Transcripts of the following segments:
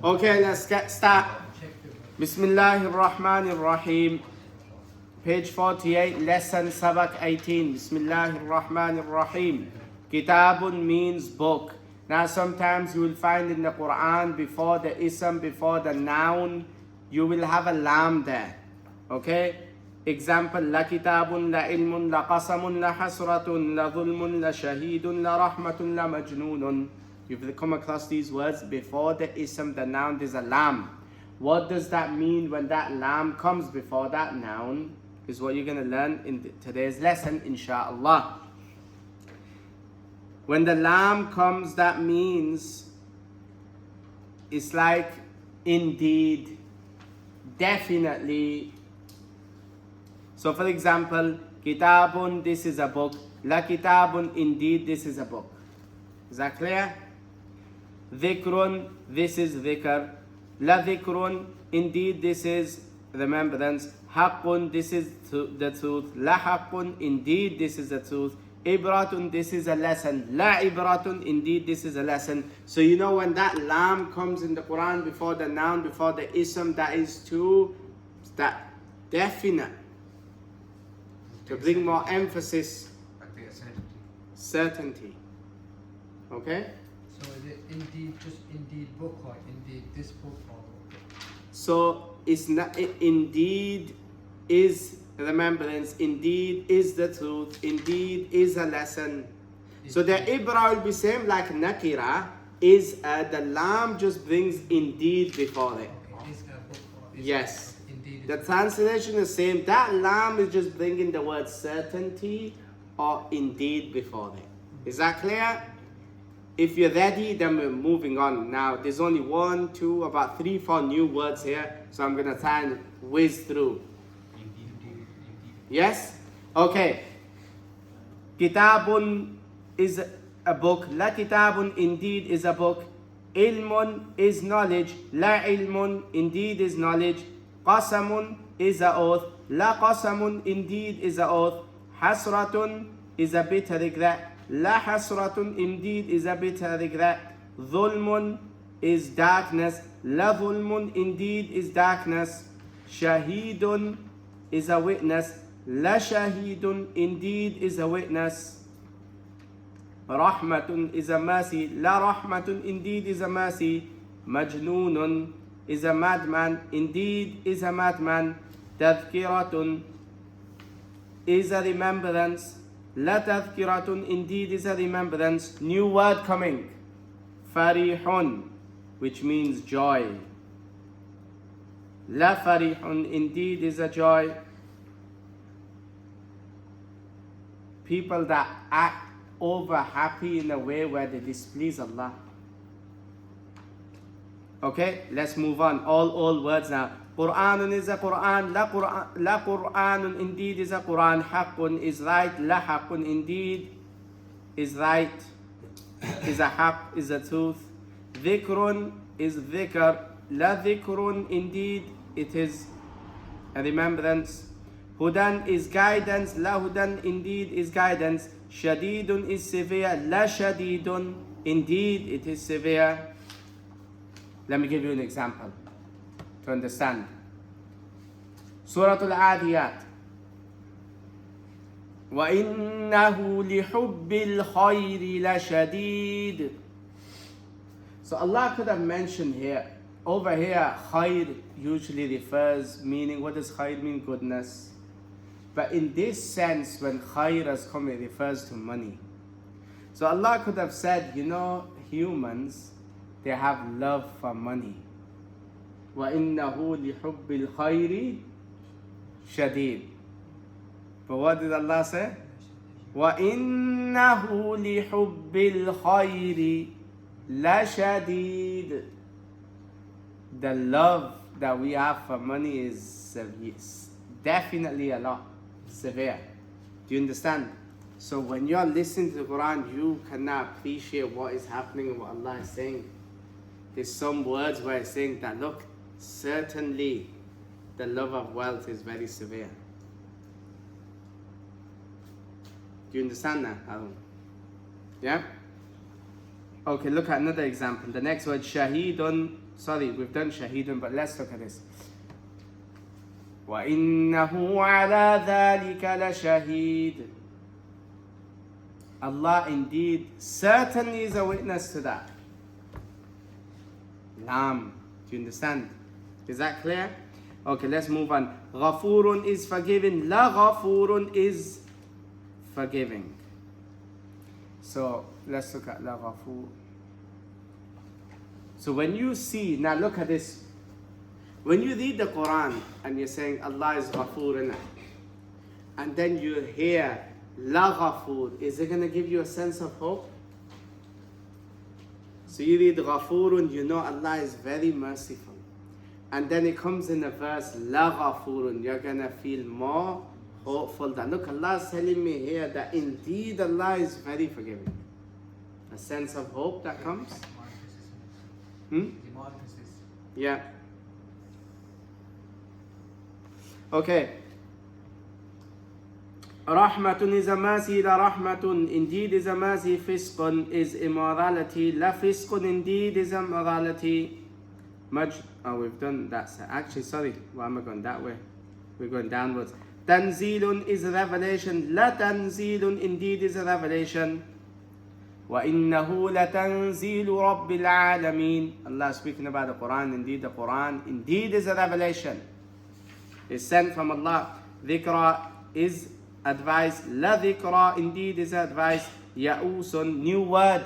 Okay, let's get start. Bismillahir Rahmanir Rahim. Page 48, lesson Sabak 18. Bismillahir Rahmanir Rahim. Kitabun means book. Now sometimes you will find in the Quran before the ism, before the noun, you will have a lam there. Okay? Example, la kitabun, la ilmun, la qasamun, la hasratun, la dhulmun, la shahidun, la rahmatun, la majnoonun. You've come across these words before the ism, the noun, there's a lam. What does that mean when that lam comes before that noun? Is what you're going to learn in today's lesson, inshallah. When the lam comes, that means it's like indeed, definitely. So for example, kitabun, this is a book. La kitabun, indeed, this is a book. Is that clear? Dhikrun, this is dhikr. La dhikrun, indeed, this is remembrance. Haqqun, this is the truth. La haqqun, indeed, this is the truth. Ibratun, this is a lesson. La ibratun, indeed, this is a lesson. So you know when that lam comes in the Quran before the noun, before the ism, that is that definite. To bring more emphasis. Certainty. Okay? So is it indeed just indeed book or indeed this book or? So it's not indeed is remembrance, indeed is the truth, indeed is a lesson. So the ibra will be same like nakira, is the lam just brings indeed before it. Okay, is a book or is Yes. Indeed. The translation is same. That lam is just bringing the word certainty or indeed before it. Is that clear? If you're ready, then we're moving on. Now, there's only 1, 2, about 3, 4 new words here. So I'm going to try and whiz through. Yes? Okay. Kitabun is a book. La kitabun, indeed, is a book. Ilmun is knowledge. La ilmun, indeed, is knowledge. Qasamun is a oath. La qasamun, indeed, is a oath. Hasratun is a bitter regret. La hasratun, indeed, is a bitter regret. Dhulmun is darkness. La dhulmun, indeed, is darkness. Shahidun is a witness. La shahidun, indeed, is a witness. Rahmatun is a mercy. La rahmatun, indeed, is a mercy. Majnoonun is a madman. Indeed, is a madman. Tadhkiratun is a remembrance. La tadhkiratun, indeed, is a remembrance. New word coming. Farihun, which means joy. La farihun, indeed, is a joy. People that act over happy in a way where they displease Allah. Okay, let's move on. All words now. Quranun is a Quran. La Quranun, indeed, is a Quran. Haqqun is right. La haqqun, indeed, is right. Is a haqq, is a truth. Dhikrun is dhikr. La dhikrun, indeed, it is a remembrance. Hudan is guidance. La hudan, indeed, is guidance. Shadidun is severe. La shadidun, indeed, it is severe. Let me give you an example to understand. Surah Al-Adiyat. وَإِنَّهُ لِحُبِّ الْخَيْرِ لَشَدِيدٌ. So Allah could have mentioned here, over here, khair usually refers, meaning, what does khair mean? Goodness. But in this sense, when khair has come, it refers to money. So Allah could have said, you know, humans, they have love for money. وَإِنَّهُ لِحُبِّ الْخَيْرِ شَدِيدٌ. But what did Allah say? وَإِنَّهُ لِحُبِّ الْخَيْرِ لَشَدِيدٌ. The love that we have for money is definitely a lot severe. Do you understand? So when you're listening to the Quran, you cannot appreciate what is happening and what Allah is saying. There's some words where it's saying that, look, certainly the love of wealth is very severe. Do you understand that, Harun? Yeah? Okay, look at another example. The next word, shahidun. Sorry, we've done shahidun, but let's look at this. وَإِنَّهُ عَلَى ذَلِكَ لَشَهِيدٌ. Allah indeed certainly is a witness to that. Lam. Do you understand? Is that clear? Okay, let's move on. Ghafurun is forgiving. La ghafurun is forgiving. So let's look at la ghafur. So when you see, now look at this. When you read the Quran and you're saying Allah is ghafur, and then you hear la ghafur, is it going to give you a sense of hope? So you read ghafurun, you know Allah is very merciful. And then it comes in a verse, la ghafurun, you're going to feel more hopeful that, look, Allah is telling me here that indeed Allah is very forgiving. A sense of hope that comes. Yeah. Okay. Rahmatun is a mercy, la rahmatun indeed is a mercy, fisqun is immorality, la fisqun indeed is immorality. We've done that. Actually, sorry, why am I going that way? We're going downwards. Tanzilun is a revelation, la tanzilun indeed is a revelation. وَإِنَّهُ لَتَنزِيلُ رَبِّ الْعَالَمِينَ. Allah is speaking about the Quran. Indeed, the Quran indeed is a revelation. It's sent from Allah. Dhikra is advice. La dhikra indeed is advice. Ya'usun, new word.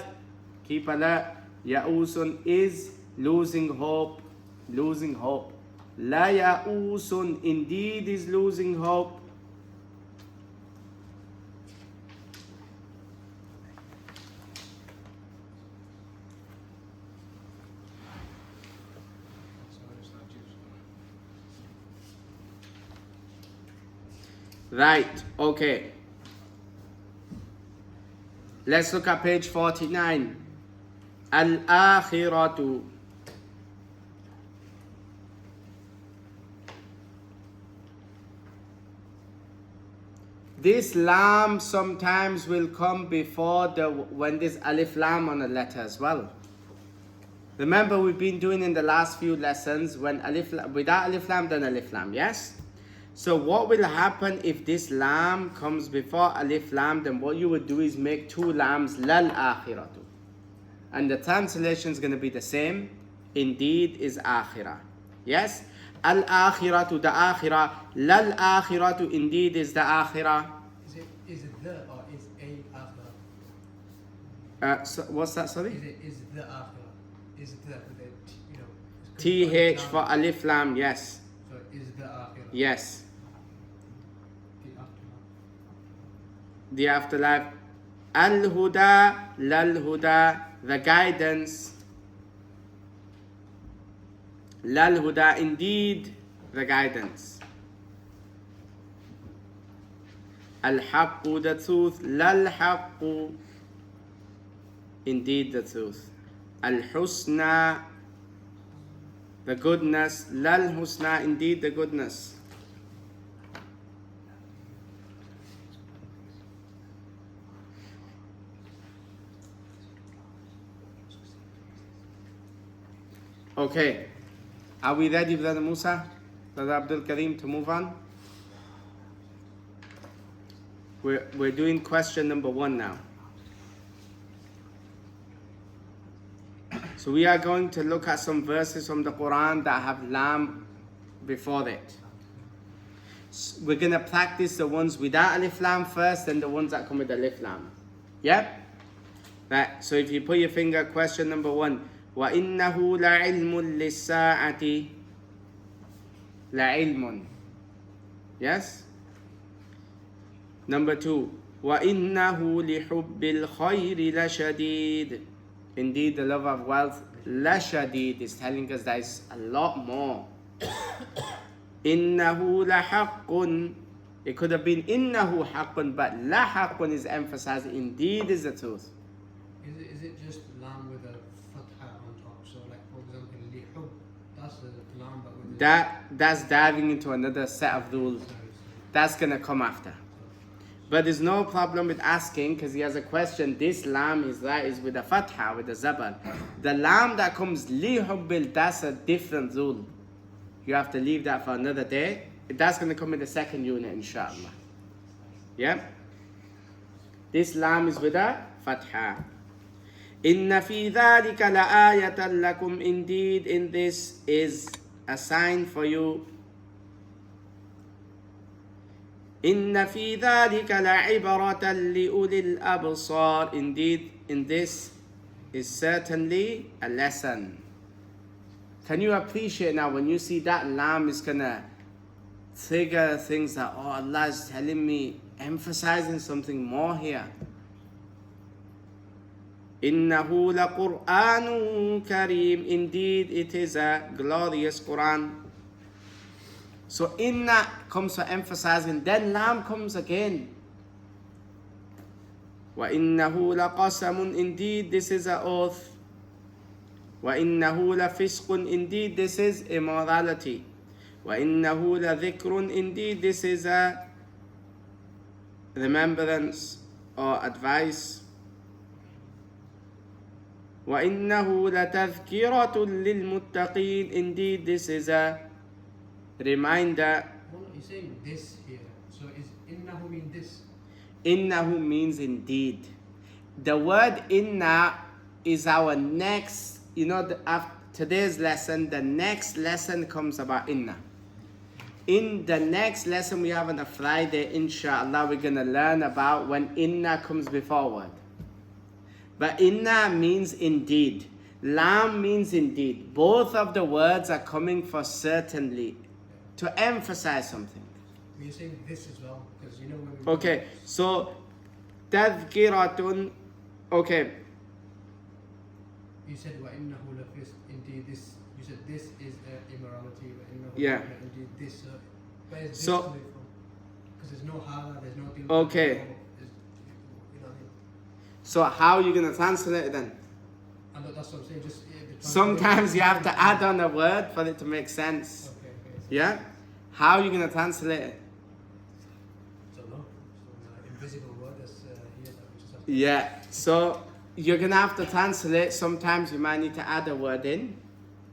Keep alert. Ya'usun is losing hope. Losing hope. La ya'usun indeed is losing hope. Right, okay. Let's look at page 49. Al-akhiratu. This lam sometimes will come before when there's alif lam on a letter as well. Remember, we've been doing in the last few lessons when without alif lam, then alif lam, yes? So what will happen if this lam comes before alif lam? Then what you would do is make two lams, lal akhiratu. And the translation is going to be the same. Indeed is akhirah. Yes? Al akhiratu, the akhirah. Lal akhiratu, indeed is the akhirah. Is it the or is a akhirah? So what's that, sorry? Is the akhirah? Is the, you know? TH for alif lam, yes. So is the akhirah? Yes. The The afterlife. afterlife. Al-Huda, Lal-Huda, the guidance. Lal-Huda, indeed, the guidance. Al-Haqqu, the truth. Lal-Haqqu, indeed the truth. Al-Husna, the goodness. Lal-Husna, indeed the goodness. Okay, are we ready, Brother Musa, Brother Abdul Karim, to move on? We're doing question number 1 now. So we are going to look at some verses from the Quran that have lam before it. We're going to practice the ones without alif lam first, and the ones that come with alif lam. Yeah? Right, so if you put your finger, question number 1. وَإِنَّهُ لَعِلْمٌ لِلسَّاعَةِ لَعِلْمٌ. Yes? Number 2. وَإِنَّهُ لِحُبِّ الْخَيْرِ لَشَدِيدٌ. Indeed, the love of wealth, لَشَدِيدٌ, is telling us that it's a lot more. إِنَّهُ لَحَقٌّ. It could have been إِنَّهُ حَقٌّ, but لَحَقٌّ is emphasized. Indeed is the truth. Is it just lam with a fatha on top? So like for example, lihub, that's the lam but with That's diving into another set of rules. That's going to come after. But there's no problem with asking because he has a question. This lam is with a fatha, with a zabar. The lam that comes li hubbil, that's a different rule. You have to leave that for another day. That's going to come in the second unit, inshallah. Yeah? This lam is with a fatha. Inna fi dhalika la'ayatan lakum. Indeed, in this is a sign for you. Inna fi dhalika la'ibaratan li'ulil absar. Indeed, in this is certainly a lesson. Can you appreciate now when you see that lam is gonna trigger things that, oh, Allah is telling me, emphasizing something more here. Innahu laqur'anun kareem. Indeed, it is a glorious Quran. So inna comes for emphasizing, then lam comes again. Wa innahu laqasamun. Indeed, this is an oath. Wa innahu lafisqun. Indeed, this is immorality. Wa innahu ladhikrun. Indeed, this is a remembrance or advice. وَإِنَّهُ لَتَذْكِرَةٌ لِلْمُتَّقِينَ. Indeed, this is a reminder. You're saying this here. So is innahu mean this? Innahu means indeed. The word inna is our next, after today's lesson, the next lesson comes about inna. In the next lesson we have on a Friday, inshallah, we're going to learn about when inna comes before word. But inna means indeed. Lam means indeed. Both of the words are coming for certainly, to emphasize something. You're saying this as well, because when we... Okay, so tadhkiratun. Okay. You said wa innahu lafis. Indeed, this. You said this is immorality. Wa innahu Yeah. Indeed, this. Where is this So- coming from? Because there's no hala, there's no thing. Okay. You know what I mean? So how are you going to translate it then? And that's what I'm saying. Just the Sometimes you have to add on a word for it to make sense. Okay. Yeah? How are you going to translate it? So no. So invisible word that's here that we just have to... Yeah. So you're going to have to translate. Sometimes you might need to add a word in.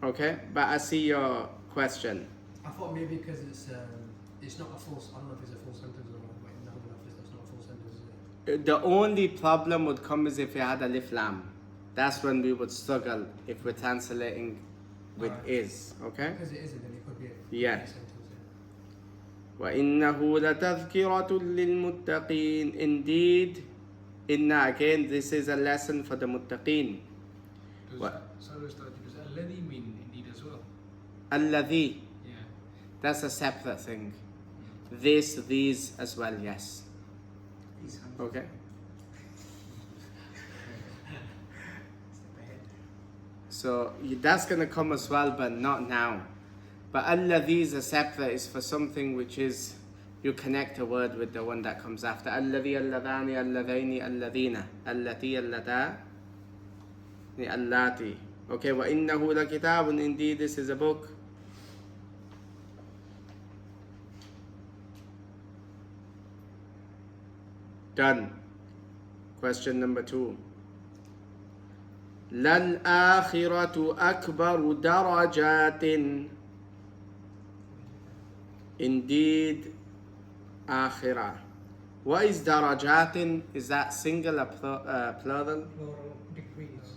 Okay? But I see your question. I thought maybe because it's not a full. I don't know if it's a full sentence or not. Wa innahu lafis. That's not a full sentence. Is it? The only problem would come is if you had alif lam. That's when we would struggle if we're translating with Alright. is. Okay? Because it isn't, then it could be a Yeah. sentence. وَإِنَّهُ لَتَذْكِرَةٌ لِلْمُتَّقِينَ. Indeed, inna again, this is a lesson for the muttaqeen. What? Does alladhi mean indeed as well? Alladhi, Yeah. that's a separate thing. This, these as well, yes. Okay? So that's going to come as well, but not now. But alladhi is a separate, is for something which is, you connect a word with the one that comes after. Alladhi, alladhani, alladhaini, alladhina, allati, alladha, allati. Okay, wa innahu la kitabun. Indeed, this is a book. Done. Question number 2. لَلْآخِرَةُ أَكْبَرُ دَرَجَاتٍ. Indeed, akhirah. What is darajatin? Is that singular, plural? Plural degrees.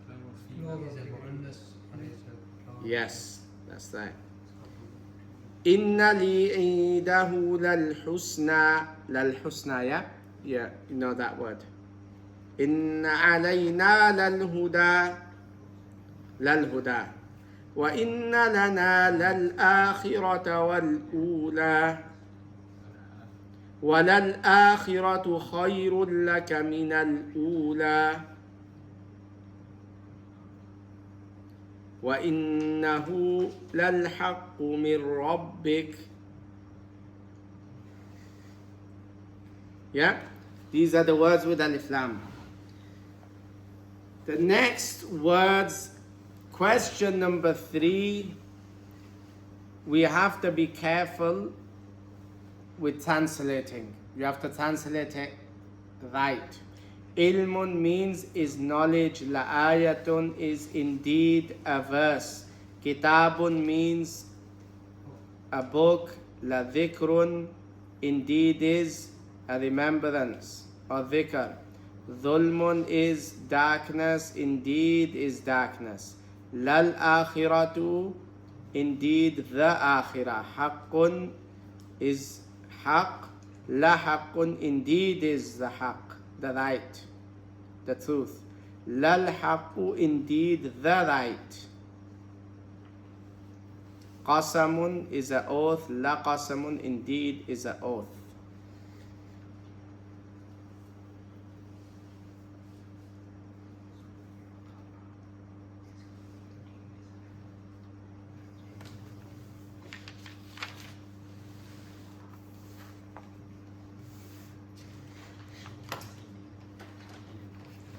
Plural Is female. it mu'annas and it's a plural? Yes, that's right. Inna li indahu lal husna, yeah? Yeah, you know that word. Inna alayna lal huda. Wa inna lana lal akhirata wal ula. وَلَلْآخِرَةُ خَيْرٌ لَكَ مِنَ الْأُولَى وَإِنَّهُ لَلْحَقُّ مِنْ رَبِّكَ. Yeah? These are the words with alif lam. The next words, question number 3, we have to be careful with translating. You have to translate it right. Ilmun means is knowledge. La'ayatun is indeed a verse. Kitabun means a book. La dhikrun indeed is a remembrance or dhikr. Dhulmun is darkness, indeed is darkness. Lal akhiratu indeed the akhirah. Haqqun is haqq. La haqqun indeed is the haqq, the right, the truth. Lal haqqu indeed the right. Qasamun is an oath. La qasamun indeed is an oath.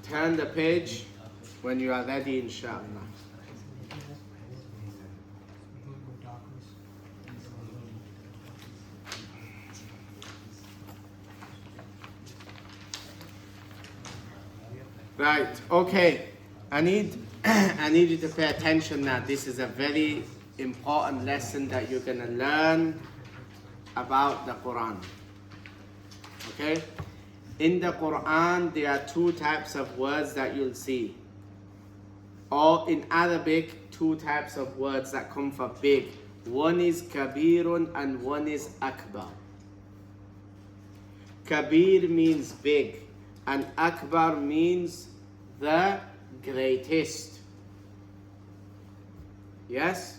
Turn the page when you are ready, inshallah. Right, okay. I need you to pay attention now. This is a very important lesson that you're going to learn about the Quran. Okay? In the Quran, there are two types of words that you'll see. Or in Arabic, two types of words that come for big. One is kabirun and one is akbar. Kabir means big and akbar means the greatest. Yes?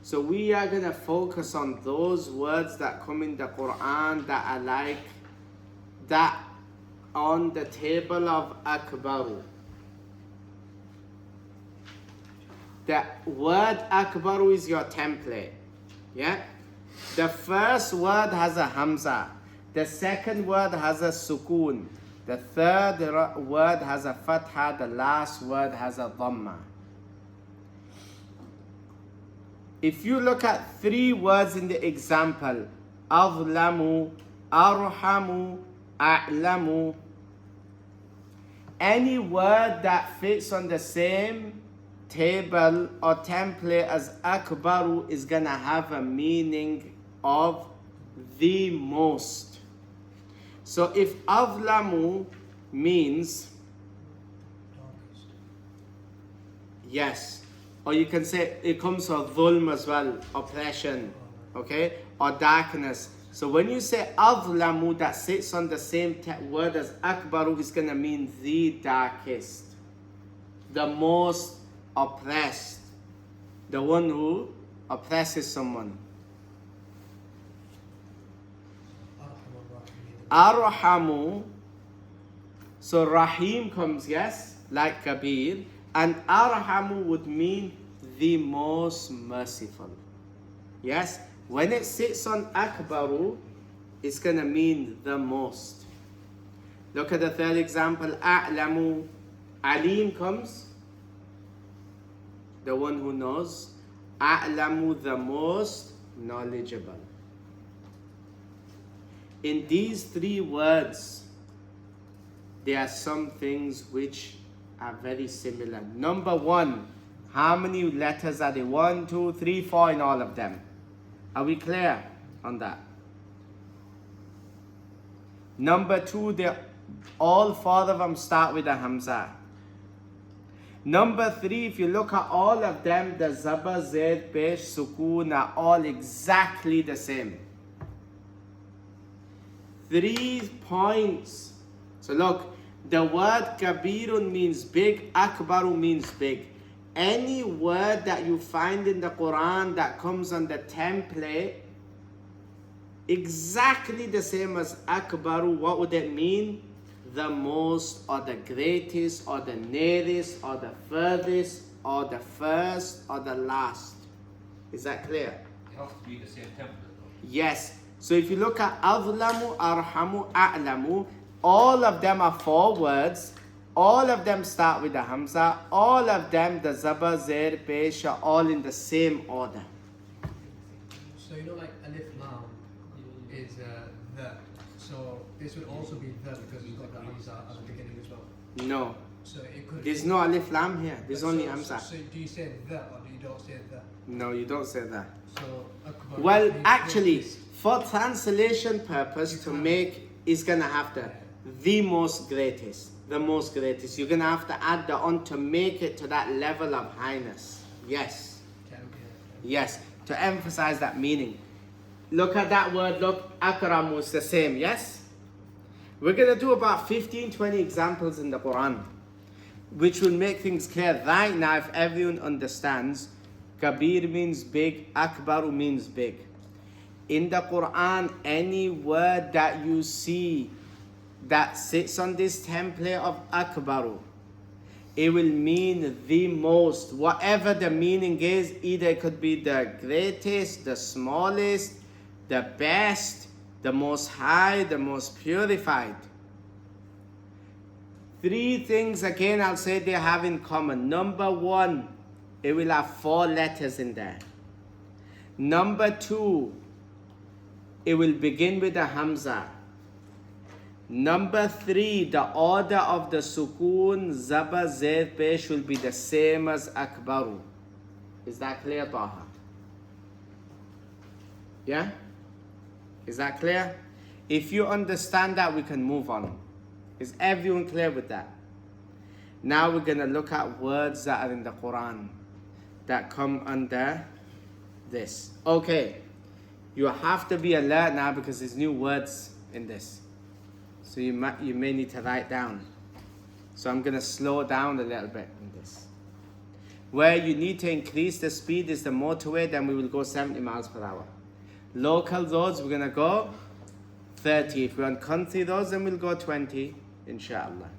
So we are going to focus on those words that come in the Quran that are like that on the table of akbaru. The word akbaru is your template. Yeah? The first word has a hamza. The second word has a sukoon. The third word has a fatha. The last word has a dhamma. If you look at three words in the example, azlamu, arhamu, a'lamu, any word that fits on the same table or template as akbaru is gonna have a meaning of the most. So if azlamu means yes, or you can say it comes from dhulm as well, oppression, okay, or darkness. So when you say azlamu that sits on the same word as akbaru, is gonna mean the darkest, the most oppressed, the one who oppresses someone. Arhamu, so Rahim comes, yes, like Kabir, and Arhamu would mean the most merciful. Yes, when it sits on Akbaru, it's going to mean the most. Look at the third example, A'lamu, Alim comes, the one who knows, A'lamu, the most knowledgeable. In these three words, there are some things which are very similar. Number one, how many letters are there? 1, 2, 3, 4 in all of them. Are we clear on that? Number two, all four of them start with a hamza. Number three, if you look at all of them, the zaba, zaid, pesh, sukoon are all exactly the same. 3 points. So look, the word kabirun means big, akbaru means big. Any word that you find in the Quran that comes on the template, exactly the same as akbaru, what would it mean? The most, or the greatest, or the nearest, or the furthest, or the first, or the last. Is that clear? It has to be the same template though. Yes. So if you look at azlamu, arhamu, a'lamu, all of them are 4 words. All of them start with the hamza. All of them, the zaba, zair, pesh, are all in the same order. So you know, like alif lam is the. So So this would also be the because you've got the hamza at the beginning as well. No. So it could. There's no alif lam here. There's only hamza. So do you say the or do you don't say the? No, you don't say that. So akbar. Well, means actually, greatest. for translation purpose, to make is gonna have the most greatest, the most greatest. You're gonna have to add the on to make it to that level of highness. Yes, yes, to emphasize that meaning. Look at that word. Look, akramu is the same. Yes, we're gonna do about 15-20 examples in the Quran, which will make things clear. Right now, if everyone understands, Kabir means big, Akbaru means big. In the Quran, any word that you see that sits on this template of Akbaru, it will mean the most. Whatever the meaning is, either it could be the greatest, the smallest, the best, the most high, the most purified. Three things again I'll say they have in common. Number one, it will have 4 letters in there. Number 2, it will begin with a hamza. Number 3, the order of the sukoon, zaba, zayd, pesh will be the same as akbaru. Is that clear, Taha? Yeah? Is that clear? If you understand that, we can move on. Is everyone clear with that? Now we're going to look at words that are in the Quran that come under this. Okay, you have to be alert now because there's new words in this. So you may need to write down. So I'm going to slow down a little bit in this. Where you need to increase the speed is the motorway, then we will go 70 miles per hour. Local roads, we're going to go 30. If we're on country roads, then we'll go 20, inshallah.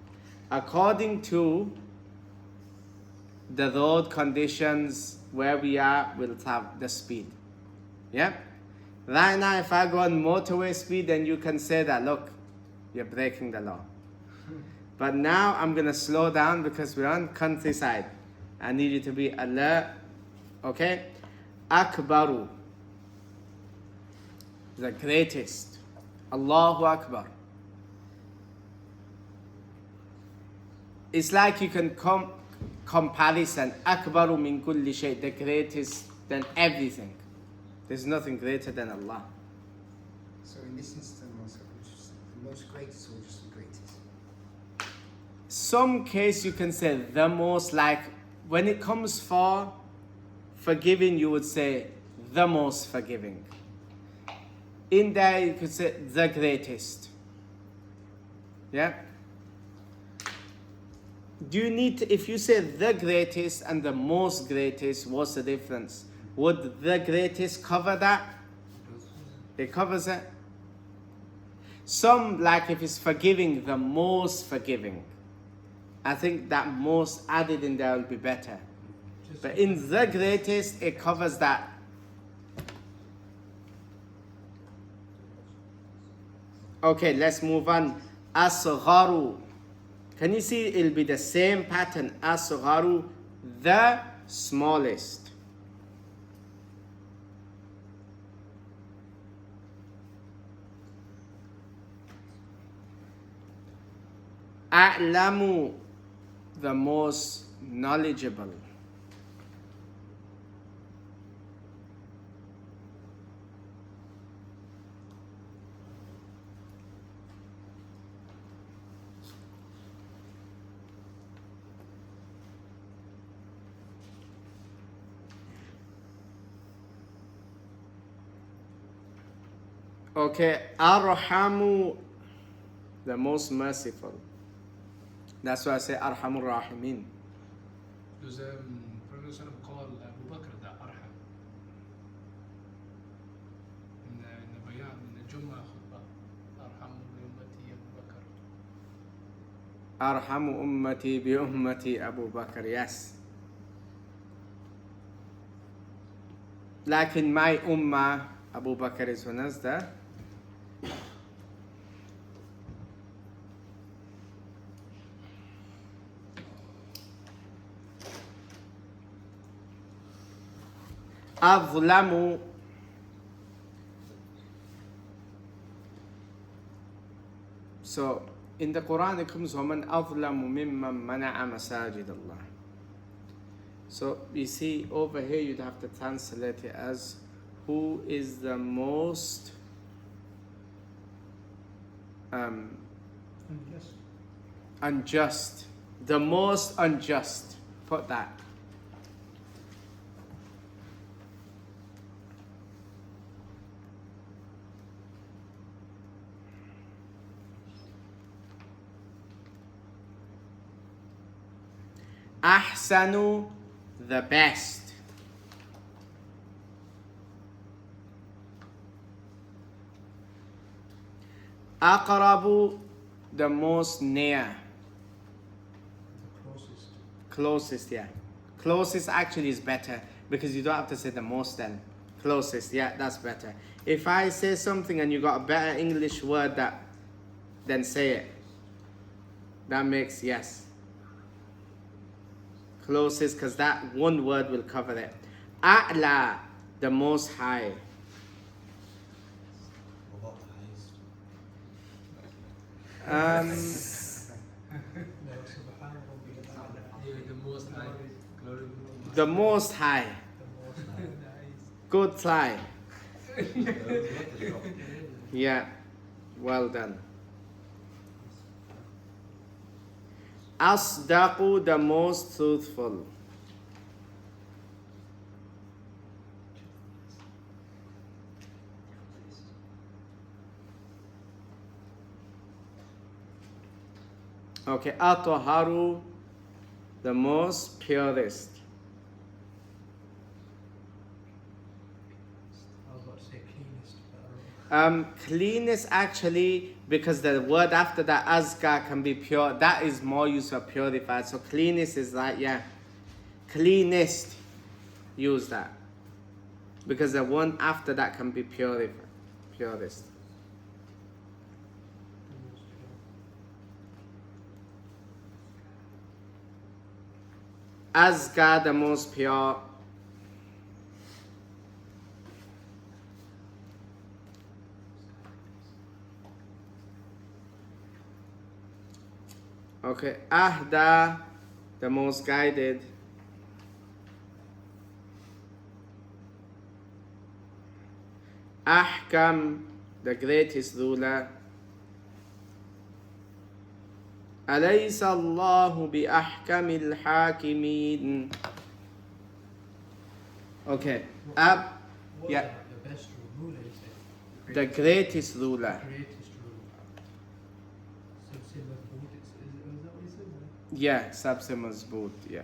According to the road conditions where we are, we'll have the speed. Yeah? Right now, if I go on motorway speed, then you can say that, look, you're breaking the law. But now I'm going to slow down because we're on countryside. I need you to be alert. Okay? Akbaru. The greatest. Allahu Akbar. It's like you can comparison. Akbaru min kulli shay. The greatest than everything. There's nothing greater than Allah. So in this instance, the most greatest or just the greatest? Some case you can say the most, like when it comes for forgiving, you would say the most forgiving. In there you could say the greatest. Yeah? Do you need to, if you say the greatest and the most greatest, what's the difference? Would the greatest cover that? It covers it. Some, like if it's forgiving, the most forgiving. I think that most added in there will be better. But in the greatest, it covers that. Okay, let's move on. Asgharu. Can you see it'll be the same pattern? Asgharu, the smallest. A'lamu, the most knowledgeable. Okay, Arhamu, the most merciful. That's why I say Arhamur Rahimin. Does Prophet call Abu Bakr the Arham? In the Bayan, in the Jummah khutbah, Arhamu bi ummati Abu Bakr. Arhamu ummati bi ummati Abu Bakr, yes. Like in my ummah, Abu Bakr is one as the Azlamu, So in the Quran it comes وَمَنْ أَظْلَمُ مِمَّنْ مَنَعَ مَسَاجِدَ اللَّهِ. So you see over here you'd have to translate it as who is the most unjust. The most unjust. Put that. Ahsanu, the best. Aqrabu, the most near. The closest. Closest, yeah. Closest actually is better because you don't have to say the most then. Closest, yeah, that's better. If I say something and you got a better English word that, then say it. That makes yes. Closest, because that one word will cover it. A'la, the most high. Yeah, the most high. Glory. The most high. Good try. Yeah, well done. Asdaqu, the most truthful. Okay, Atoharu, the most purest. I was about to say cleanest, but I don't know. Cleanest actually, because the word after that, azka, can be pure. That is more used for purified. So cleanest is like, yeah, cleanest. Use that. Because the one after that can be purified. Purest. Azka, the most pure. Okay, Ahda, the most guided. Ahkam, the greatest ruler. أليس الله بأحكم الحاكمين. Okay, What yeah, was that? The best ruler, you said? the greatest ruler. Greatest ruler. So same as both, is that what you said? Yeah, Sabse Mazboot, yeah.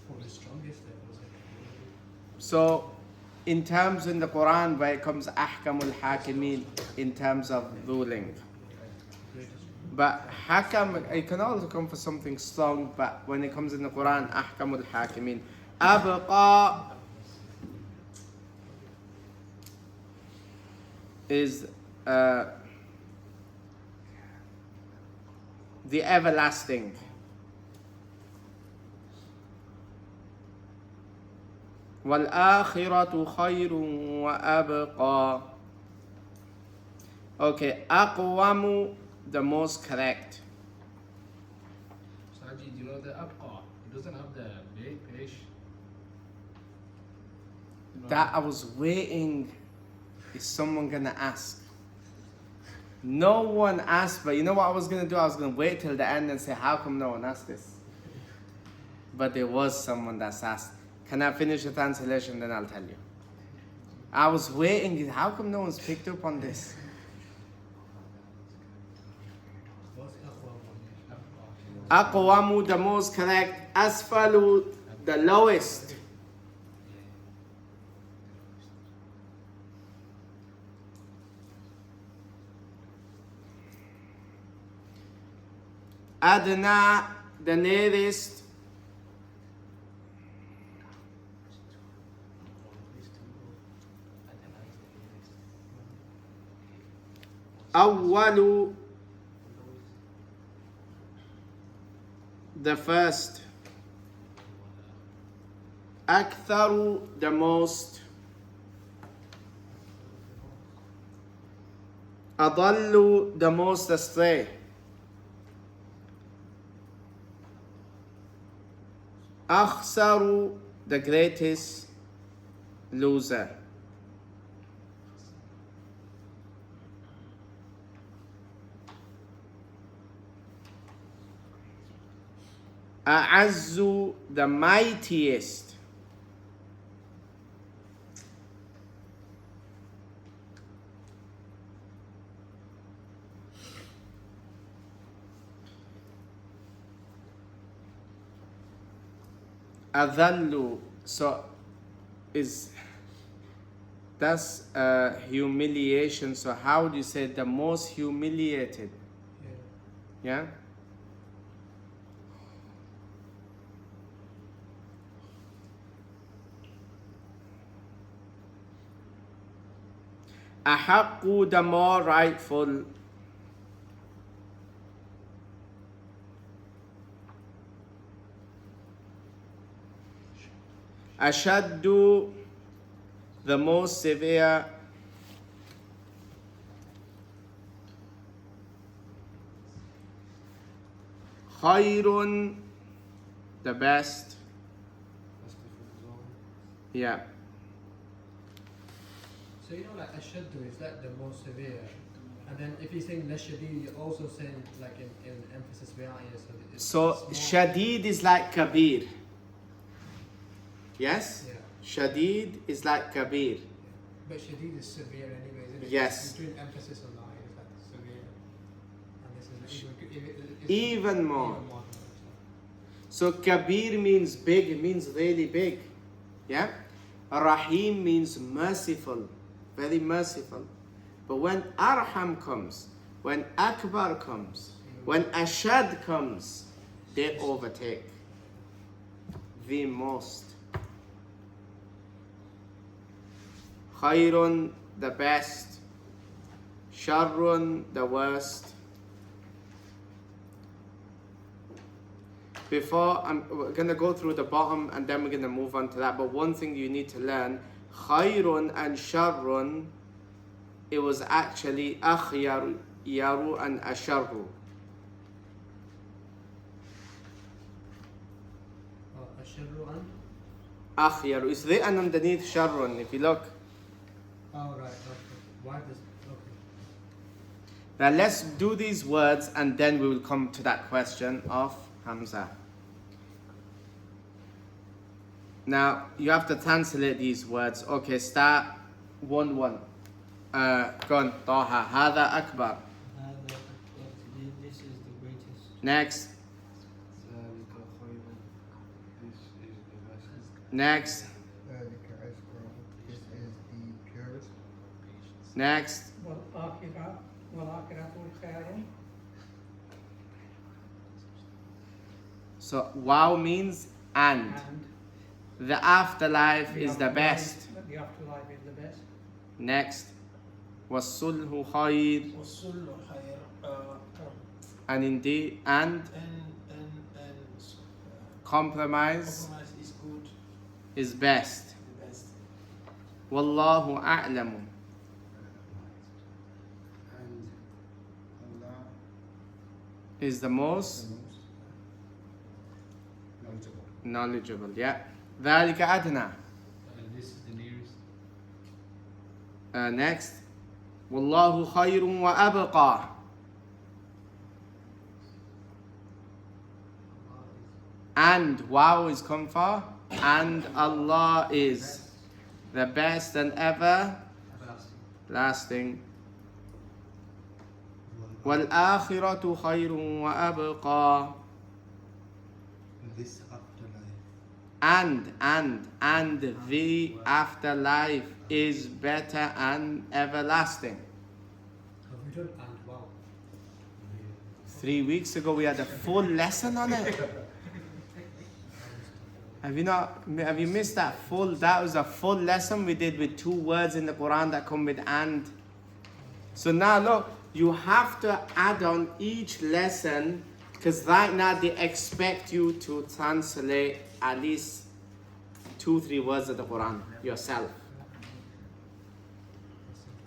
For the strongest, that was like. So, in terms in the Quran where it comes Ahkamul Hakimin, in terms of ruling. But Hakam, it can also come for something strong, but when it comes in the Quran, Ahkamul Hakimin. Abqa is the everlasting. وَالْآخِرَةُ خَيْرٌ وَأَبْقَى. Okay, أقوم, the most correct. Saji, do you know the abqa? It doesn't have the page. That I was waiting. Is someone gonna ask? No one asked, but you know what I was gonna do? I was gonna wait till the end and say, how come no one asked this? But there was someone that's asked. Can I finish the translation, then I'll tell you. I was waiting, how come no one's picked up on this? What's Aqwa? Aqwamu, the most correct. Asfalu, the lowest. Adna, the nearest. Awwalu, the first. Aktharu, the most. Adallu, the most astray. Akhsaru, the greatest loser. A'azzu, the mightiest. Adallu, so that's humiliation. So how do you say the most humiliated? Yeah. Yeah? Ahaqqu, the more rightful. Ashaddu, the most severe. Khairun, the best. That's different as well. Yeah. So you know, like ashaddu is like the most severe, and then if you're saying less shadid, you're also saying like in emphasis behind it. So it's more- shadid is like kabir. Yes? Yeah. Shadid is like kabir. But shadid is severe anyway, isn't it? Yes. You're doing emphasis on the eye, it's like severe, and this is it's Even more. Even more. So kabir means big, means really big. Yeah? Rahim means merciful, very merciful. But when arham comes, when akbar comes, when ashad comes, they overtake the most. Khairun, the best. Sharrun, the worst. We're going to go through the bottom and then we're going to move on to that. But one thing you need to learn, khairun and sharrun, it was actually akhyaru, yaru and asharru. Ashaddu and? Akhyaru. It's written underneath sharrun, if you look. Oh, right, okay. Why does, okay. Now let's do these words and then we will come to that question of Hamza. Now you have to translate these words. Okay, start 1-1. Go on, Taha. Hada akbar. This is the greatest. Next. This is the best. Next. This is the purest. Next. So wow means and. The afterlife is the best. The afterlife is the best. Next. والصلح خير. والصلح خير. And indeed, and compromise Compromise is good, is best. the best. Wallahu a'lamu. And Allah Is the is most the most knowledgeable. knowledgeable. Yeah. ذلك أدنى. This is the nearest. Next. والله خير وأبقى. And wow is come for. And Allah is the best and ever lasting. والآخرة خير وأبقى. This afterlife. And the afterlife is better and everlasting. Have we done and wow? 3 weeks ago we had a full lesson on it. Have you missed that full? That was a full lesson we did with 2 words in the Quran that come with and. So now look, you have to add on each lesson because right now they expect you to translate at least 2-3 words of the Quran yourself.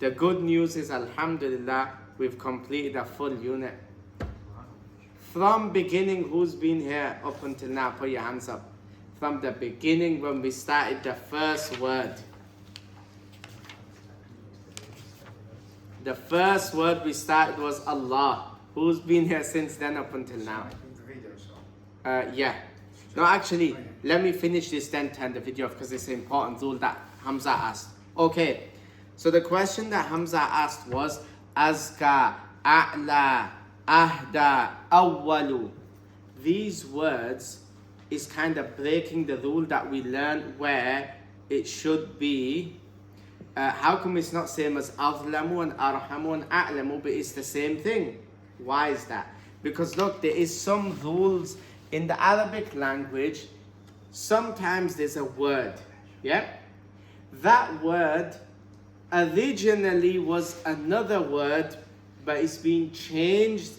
The good news is, alhamdulillah, we've completed a full unit. From beginning, who's been here up until now? Put your hands up. From the beginning when we started the first word. The first word we started was Allah. Who's been here since then up until now? The video, so. Yeah. No, actually, let me finish this then turn the video off because it's an important rule that Hamza asked. Okay. So the question that Hamza asked was Azka, A'la, Ahda, Awwalu. These words is kind of breaking the rule that we learned where it should be. How come it's not same as Azlamu and Arhamu and A'lamu, but it's the same thing? Why is that? Because look, there is some rules in the Arabic language. Sometimes there's a word, yeah? That word originally was another word, but it's been changed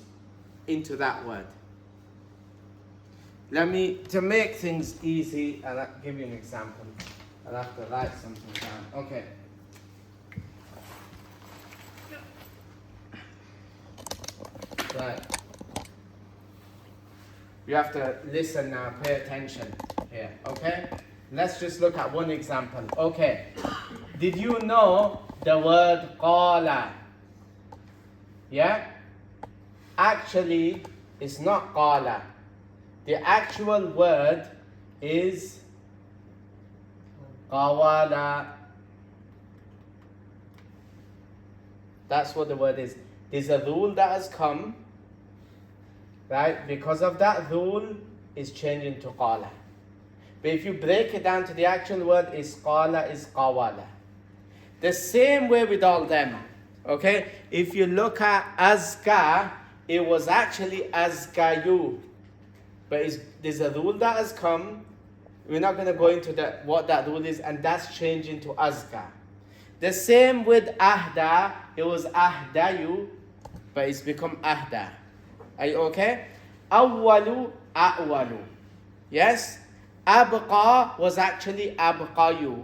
into that word. To make things easy, I'll give you an example. I'll have to write something down. Okay. Right. You have to listen now, pay attention here, okay? Let's just look at one example. Okay. Did you know the word qala? Yeah? Actually, it's not qala. The actual word is qawala. That's what the word is. There's a rule that has come, right? Because of that rule, it's changing to qala. But if you break it down to the actual word, is qala, is qawala. The same way with all them. Okay? If you look at azka, it was actually azkayu. But there's a rule that has come. We're not going to go into what that rule is, and that's changing to azka. The same with ahda. It was ahdayu, but it's become ahda. Are you okay? Awwalu, a'walu. Yes? Abqa was actually abqayu.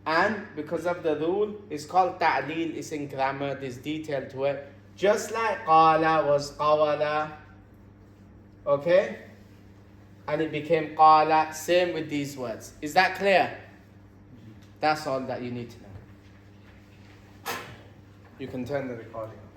And because of the rule, it's called ta'leel. It's in grammar. There's detail to it. Just like qala was qawala. Okay? And it became qala. Same with these words. Is that clear? That's all that you need to know. You can turn the recording on.